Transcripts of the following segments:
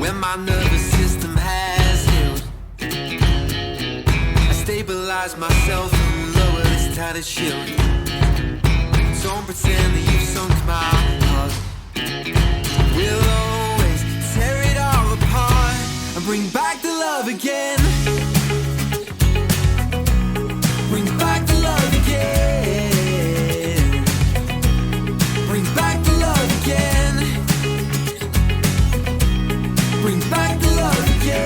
when my nervous system has healed. I stabilize myself and lower this tattered shield. Don't pretend that you've sunk my heart. We'll always tear it all apart and bring back the love again. Bring back the love again. Bring back the love again. Bring back the love again.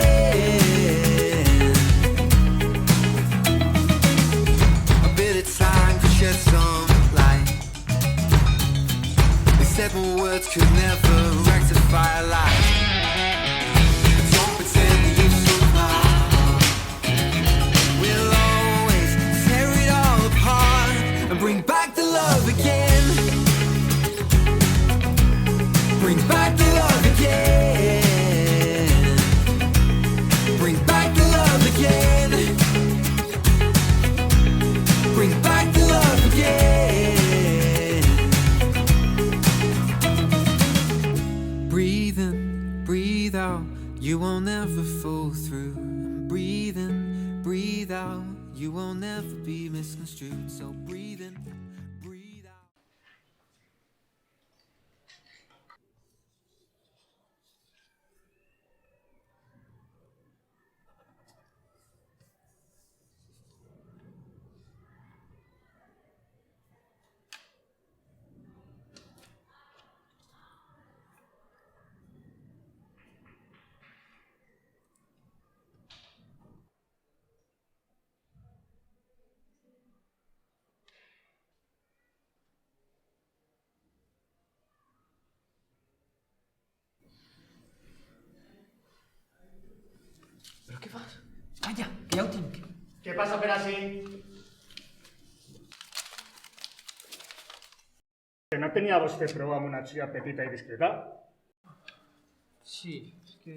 A bit of time to shed some light. They said more words could never rectify a lie. Don't pretend that you've sunk my heart. We'll always tear it all apart and bring back the love again. Bring back the love again. Bring back the love again. Bring back the love again. Breathe in, breathe out. You won't ever fall through. Breathe in, breathe out. You won't ever be misconstrued. So breathe in, breathe out. Però què fas? Calla, que ja ho tinc. Què passa per ací? Que no tenia vostè prou amb una xica petita i discreta? Sí, és que...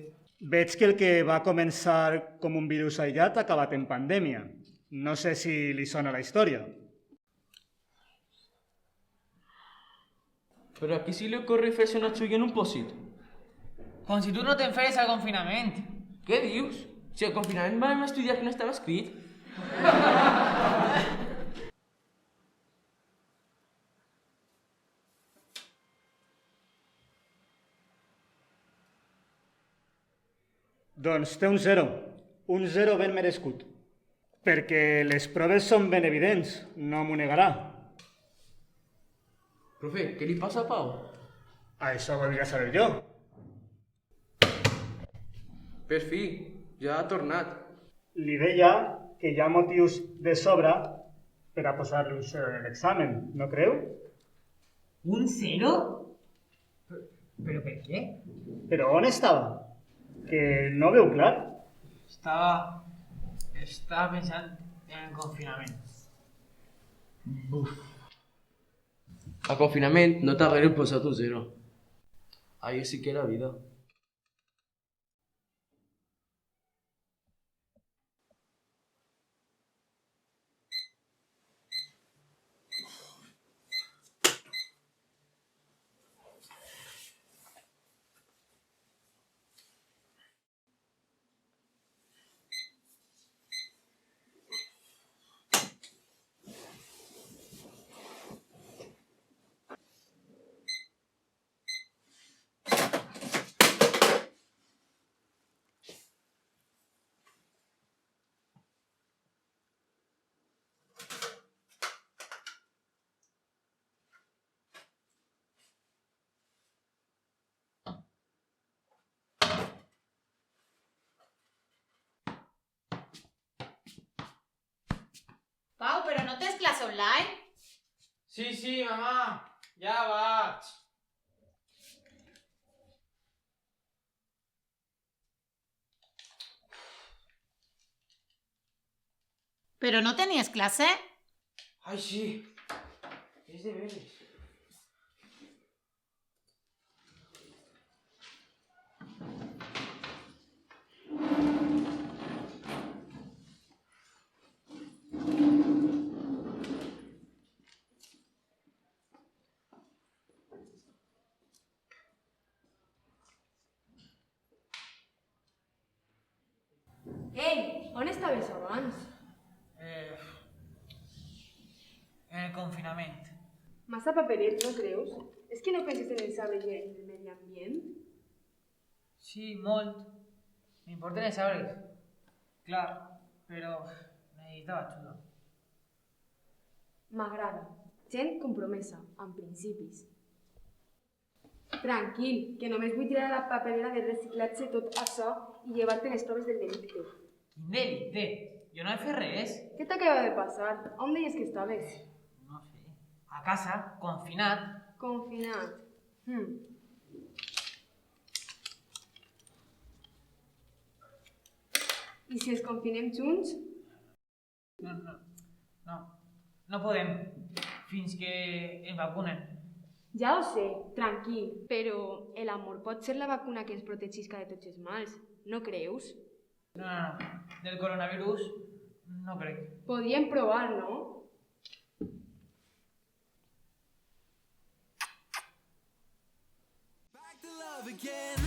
Veig que el que va començar com un virus aïllat ha acabat en pandèmia. No sé si li sona la història. Pero a qui se li ocorre fer-se una xulla en un pòsit? Com si tu no te'n feres al confinament. Què dius? Si al confinament vam estudiar que no estava escrit. Doncs té un 0 ben merescut. Perquè les proves són ben evidents, no m'ho negarà. Profe, què li passa a Pau? Això ho voldria saber jo. Per fi, ja ha tornat. Li deia que hi ha motius de sobre per a posar-li un 0 en l'examen, no creu? Un 0? Però per què? Però on estava? Que no veu clar? Estava pensant en el confinament. Buf. A confinament no t'hagueren posat un 0. Ahí sí que era vida. Pau, però no tens classe online? Sí, mamà, ja vaig. Però no tenies classe? Ai, sí. És de veres. Ei, on estaves abans? En el confinament. Massa paperet, no creus? És que no penses en els arbres i en el medi ambient? Sí, molt. M'importen els arbres. Clar, però necessitava ajuda. M'agrada. Gent compromesa, amb principis. Tranquil, que només vull tirar a la paperera de reciclatge tot això i llevar-te les proves del delicte. Quin delicte? Jo no he fet res. Què t'acaba de passar? On deies que estaves? No sé. A casa, confinat. Confinat. I si ens confinem junts? No podem. Fins que ens vacunen. Ja ho sé, tranquil. Però l'amor pot ser la vacuna que ens protegisca de tots els mals, no creus? No. Del coronavirus no crec. Podríem provar, no? Back to love again.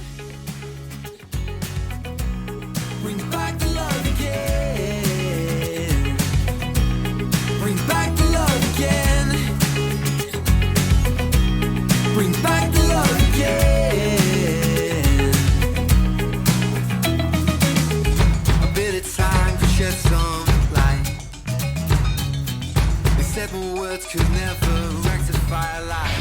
Bring back the love again. Bring back the love again. Bring back the love again. A bit of time to shed some light. They said my words could never rectify a lie.